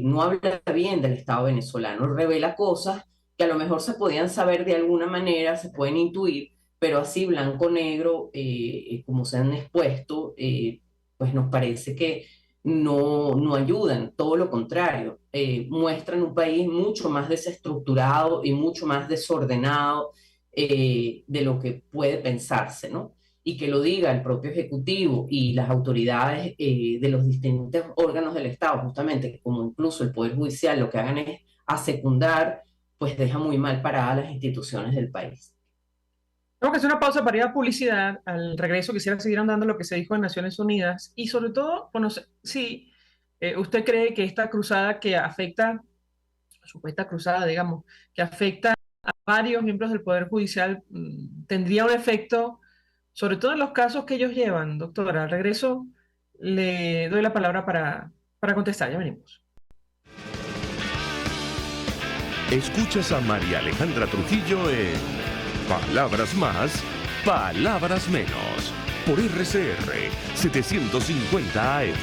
no habla bien del Estado venezolano, revela cosas que a lo mejor se podían saber de alguna manera, se pueden intuir, pero así blanco-negro, como se han expuesto, pues nos parece que no ayudan, todo lo contrario, muestran un país mucho más desestructurado y mucho más desordenado de lo que puede pensarse, ¿no? Y que lo diga el propio Ejecutivo y las autoridades de los distintos órganos del Estado, justamente, como incluso el Poder Judicial, lo que hagan es asecundar, pues deja muy mal paradas las instituciones del país. Tengo que hacer una pausa para ir a publicidad. Al regreso quisiera seguir andando lo que se dijo en Naciones Unidas y sobre todo conocer si usted cree que esta cruzada que afecta, supuesta cruzada, digamos, que afecta a varios miembros del Poder Judicial, tendría un efecto, sobre todo en los casos que ellos llevan, doctora. Al regreso le doy la palabra para contestar. Ya venimos. Escuchas a María Alejandra Trujillo en Palabras Más, Palabras Menos, por RCR 750 AM.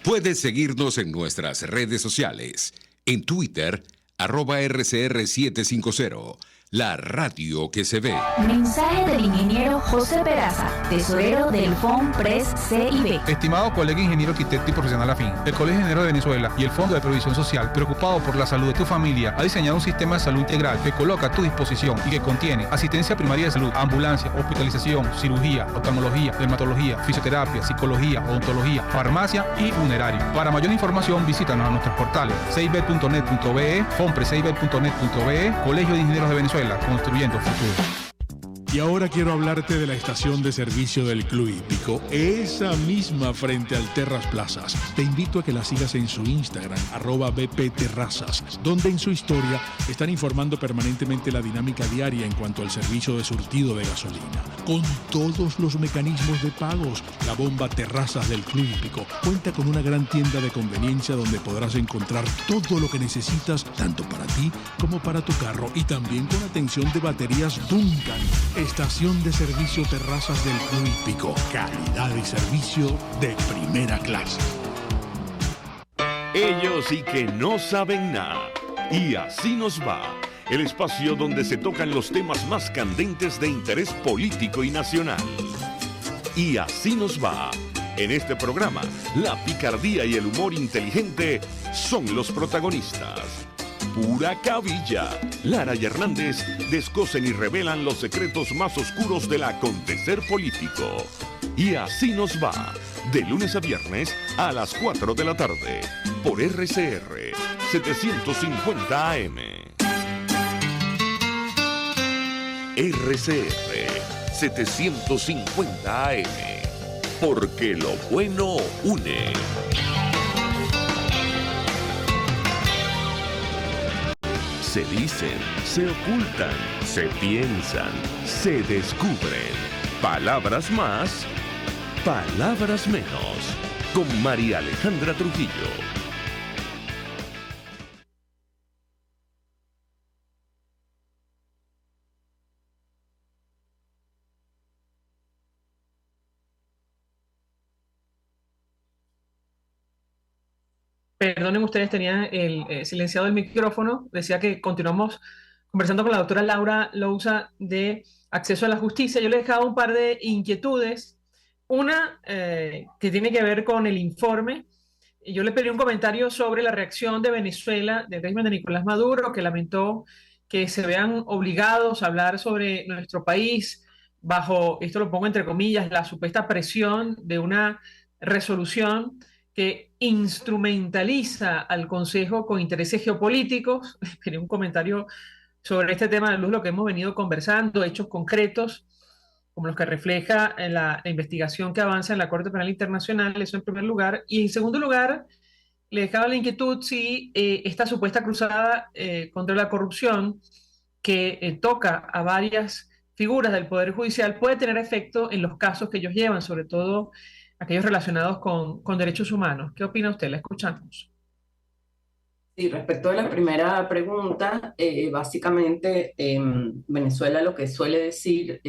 Puedes seguirnos en nuestras redes sociales. En Twitter, @RCR750, la radio que se ve. Mensaje del ingeniero José Peraza, tesorero del FONPRES CIB. Estimado colega ingeniero arquitecto y profesional afín, el Colegio de Ingenieros de Venezuela y el Fondo de Previsión Social, preocupado por la salud de tu familia, ha diseñado un sistema de salud integral que coloca a tu disposición y que contiene asistencia primaria de salud, ambulancia, hospitalización, cirugía, oftalmología, dermatología, fisioterapia, psicología, odontología, farmacia y funerario. Para mayor información, visítanos a nuestros portales cib.net.be, fonprescib.net.be, Colegio de Ingenieros de Venezuela, construyendo futuro. Y ahora quiero hablarte de la estación de servicio del Club Hípico, esa misma frente al Terras Plazas. Te invito a que la sigas en su Instagram, @bpterrazas, donde en su historia están informando permanentemente la dinámica diaria en cuanto al servicio de surtido de gasolina. Con todos los mecanismos de pagos, la bomba Terrazas del Club Hípico cuenta con una gran tienda de conveniencia donde podrás encontrar todo lo que necesitas, tanto para ti como para tu carro, y también con atención de baterías Duncan. Estación de servicio Terrazas del Club Hípico. Calidad y servicio de primera clase. Ellos sí que no saben nada. Y así nos va. El espacio donde se tocan los temas más candentes de interés político y nacional. Y así nos va. En este programa, la picardía y el humor inteligente son los protagonistas. Pura cabilla. Lara y Hernández descosen y revelan los secretos más oscuros del acontecer político. Y así nos va, de lunes a viernes a las 4 de la tarde, por RCR 750 AM. RCR 750 AM, porque lo bueno une. Se dicen, se ocultan, se piensan, se descubren. Palabras más, palabras menos. Con María Alejandra Trujillo. Perdonen ustedes, tenía silenciado el micrófono. Decía que continuamos conversando con la doctora Laura Louza de Acceso a la Justicia. Yo le dejaba un par de inquietudes. Una que tiene que ver con el informe. Yo le pedí un comentario sobre la reacción de Venezuela, del régimen de Nicolás Maduro, que lamentó que se vean obligados a hablar sobre nuestro país bajo, esto lo pongo entre comillas, la supuesta presión de una resolución que instrumentaliza al Consejo con intereses geopolíticos. Quería un comentario sobre este tema de luz, lo que hemos venido conversando, hechos concretos, como los que refleja la investigación que avanza en la Corte Penal Internacional, eso en primer lugar. Y en segundo lugar, le dejaba la inquietud si esta supuesta cruzada contra la corrupción que toca a varias figuras del Poder Judicial puede tener efecto en los casos que ellos llevan, sobre todo aquellos relacionados con derechos humanos. ¿Qué opina usted? La escuchamos. Sí, respecto a la primera pregunta, básicamente Venezuela lo que suele decir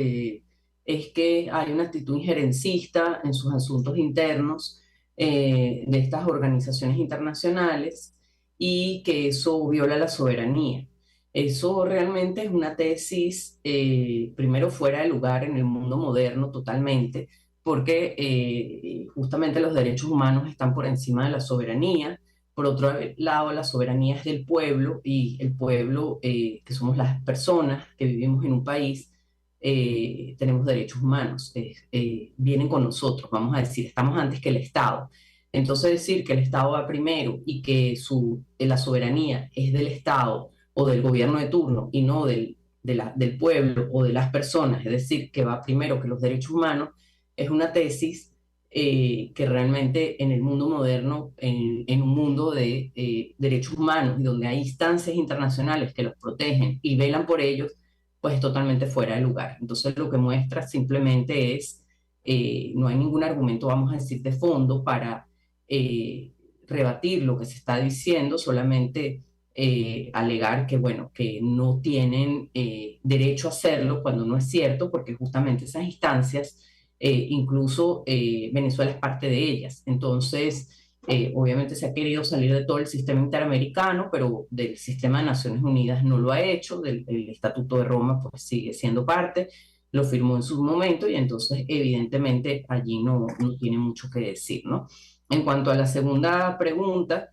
es que hay una actitud injerencista en sus asuntos internos de estas organizaciones internacionales y que eso viola la soberanía. Eso realmente es una tesis, primero, fuera de lugar en el mundo moderno totalmente, porque justamente los derechos humanos están por encima de la soberanía. Por otro lado, la soberanía es del pueblo y el pueblo, que somos las personas que vivimos en un país, tenemos derechos humanos, vienen con nosotros, vamos a decir, estamos antes que el Estado. Entonces decir que el Estado va primero y que la soberanía es del Estado o del gobierno de turno y no del pueblo o de las personas, es decir, que va primero que los derechos humanos, es una tesis que realmente en el mundo moderno, en un mundo de derechos humanos y donde hay instancias internacionales que los protegen y velan por ellos, pues es totalmente fuera de lugar. Entonces lo que muestra simplemente es, no hay ningún argumento, vamos a decir, de fondo para rebatir lo que se está diciendo, solamente alegar que, bueno, que no tienen derecho a hacerlo cuando no es cierto, porque justamente esas instancias incluso Venezuela es parte de ellas. Entonces, obviamente se ha querido salir de todo el sistema interamericano, pero del sistema de Naciones Unidas no lo ha hecho, el Estatuto de Roma pues sigue siendo parte, lo firmó en su momento y entonces evidentemente allí no tiene mucho que decir, ¿no? En cuanto a la segunda pregunta,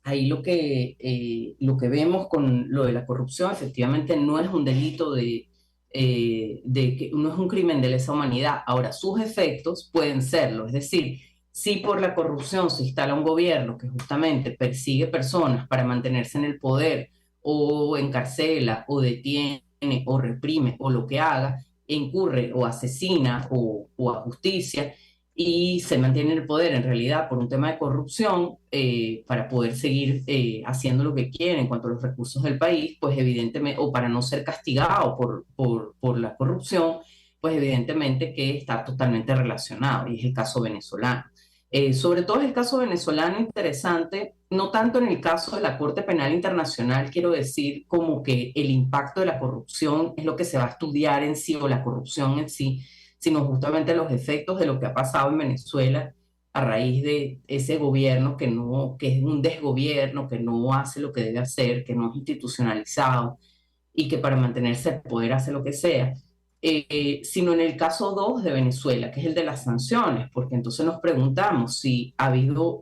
ahí lo que vemos con lo de la corrupción efectivamente no es un delito de que no es un crimen de lesa humanidad. Ahora, sus efectos pueden serlo, es decir, si por la corrupción se instala un gobierno que justamente persigue personas para mantenerse en el poder, o encarcela, o detiene, o reprime, o lo que haga, incurre o asesina o a justicia, y se mantiene en el poder en realidad por un tema de corrupción para poder seguir haciendo lo que quiere en cuanto a los recursos del país, pues evidentemente, o para no ser castigado por la corrupción, pues evidentemente que está totalmente relacionado, y es el caso venezolano. Sobre todo es el caso venezolano interesante, no tanto en el caso de la Corte Penal Internacional, quiero decir, como que el impacto de la corrupción es lo que se va a estudiar en sí, o la corrupción en sí, sino justamente los efectos de lo que ha pasado en Venezuela a raíz de ese gobierno que es un desgobierno, que no hace lo que debe hacer, que no es institucionalizado y que para mantenerse al poder hace lo que sea, sino en el caso 2 de Venezuela, que es el de las sanciones, porque entonces nos preguntamos si ha habido o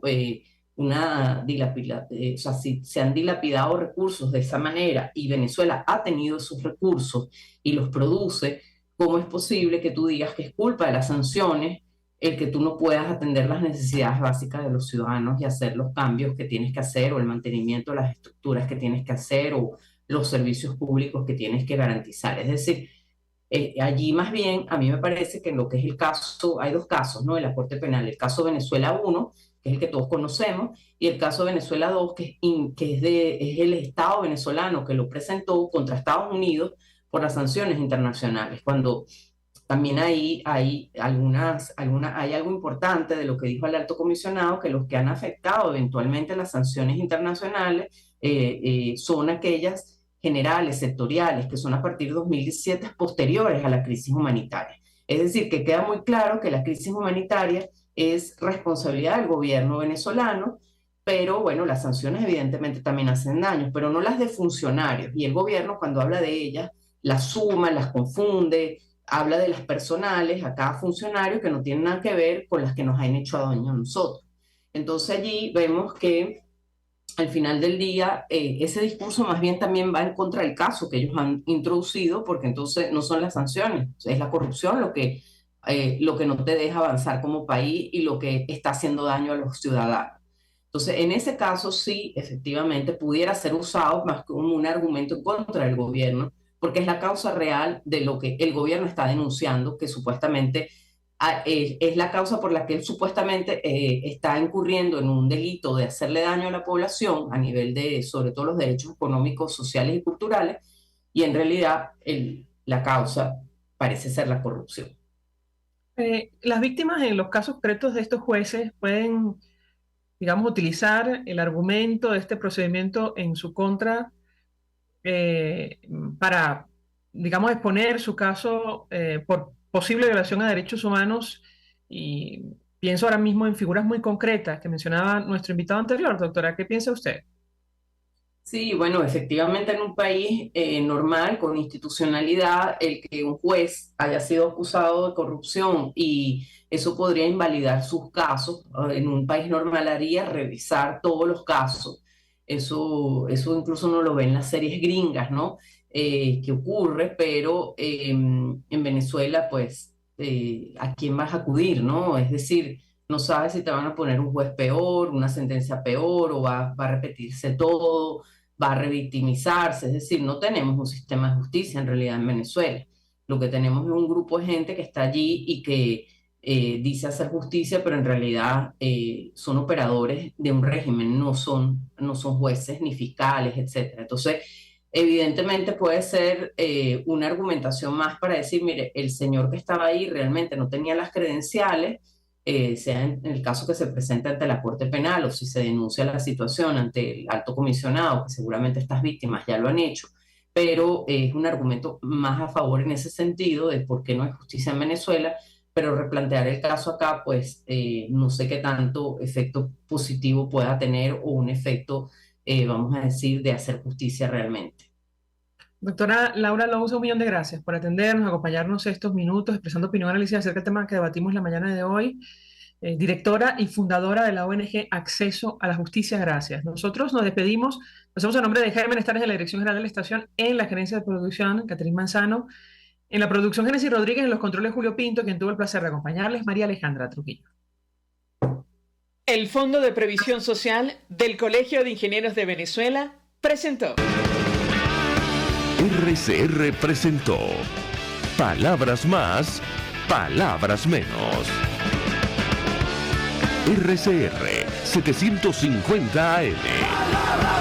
sea, si se han dilapidado recursos de esa manera y Venezuela ha tenido esos recursos y los produce. ¿Cómo es posible que tú digas que es culpa de las sanciones el que tú no puedas atender las necesidades básicas de los ciudadanos y hacer los cambios que tienes que hacer, o el mantenimiento de las estructuras que tienes que hacer, o los servicios públicos que tienes que garantizar? Es decir, allí más bien a mí me parece que en lo que es el caso, hay dos casos, ¿no? De la Corte Penal, el caso Venezuela 1, que es el que todos conocemos, y el caso Venezuela 2, que es el Estado venezolano que lo presentó contra Estados Unidos por las sanciones internacionales, cuando también hay algo importante de lo que dijo el alto comisionado, que los que han afectado eventualmente las sanciones internacionales son aquellas generales, sectoriales, que son a partir de 2017 posteriores a la crisis humanitaria. Es decir, que queda muy claro que la crisis humanitaria es responsabilidad del gobierno venezolano, pero bueno, las sanciones evidentemente también hacen daño, pero no las de funcionarios. Y el gobierno cuando habla de ellas, las suma, las confunde, habla de las personales a cada funcionario que no tienen nada que ver con las que nos han hecho daño a nosotros. Entonces allí vemos que al final del día ese discurso más bien también va en contra del caso que ellos han introducido, porque entonces no son las sanciones, es la corrupción lo que no te deja avanzar como país y lo que está haciendo daño a los ciudadanos. Entonces, en ese caso sí, efectivamente, pudiera ser usado más como un argumento en contra del gobierno, porque es la causa real de lo que el gobierno está denunciando, que supuestamente es la causa por la que él supuestamente está incurriendo en un delito de hacerle daño a la población a nivel de, sobre todo, los derechos económicos, sociales y culturales, y en realidad la causa parece ser la corrupción. Las víctimas en los casos concretos de estos jueces pueden, digamos, utilizar el argumento de este procedimiento en su contra para, digamos, exponer su caso por posible violación a derechos humanos, y pienso ahora mismo en figuras muy concretas que mencionaba nuestro invitado anterior. Doctora, ¿qué piensa usted? Sí, bueno, efectivamente en un país normal, con institucionalidad, el que un juez haya sido acusado de corrupción y eso podría invalidar sus casos, en un país normal haría revisar todos los casos. Eso incluso uno lo ve en las series gringas, ¿no? Que ocurre, pero en Venezuela, pues, ¿a quién vas a acudir, no? Es decir, no sabes si te van a poner un juez peor, una sentencia peor, o va a repetirse todo, va a revictimizarse. Es decir, no tenemos un sistema de justicia en realidad en Venezuela. Lo que tenemos es un grupo de gente que está allí y que dice hacer justicia, pero en realidad son operadores de un régimen, no son jueces ni fiscales, etc. Entonces, evidentemente puede ser una argumentación más para decir, mire, el señor que estaba ahí realmente no tenía las credenciales, sea en el caso que se presente ante la Corte Penal o si se denuncia la situación ante el alto comisionado, que seguramente estas víctimas ya lo han hecho, pero es un argumento más a favor en ese sentido de por qué no hay justicia en Venezuela, pero replantear el caso acá, pues no sé qué tanto efecto positivo pueda tener o un efecto, vamos a decir, de hacer justicia realmente. Doctora Laura Louza, 1.000.000 de gracias por atendernos, acompañarnos estos minutos, expresando opinión y análisis acerca del tema que debatimos la mañana de hoy. Directora y fundadora de la ONG Acceso a la Justicia, gracias. Nosotros nos despedimos, lo hacemos a nombre de Jaime Nestares de la Dirección General de la Estación, en la gerencia de producción, Catherine Manzano, en la producción Génesis Rodríguez, en los controles Julio Pinto, quien tuvo el placer de acompañarles, María Alejandra Trujillo. El Fondo de Previsión Social del Colegio de Ingenieros de Venezuela presentó. RCR presentó Palabras Más, Palabras Menos. RCR 750 AM.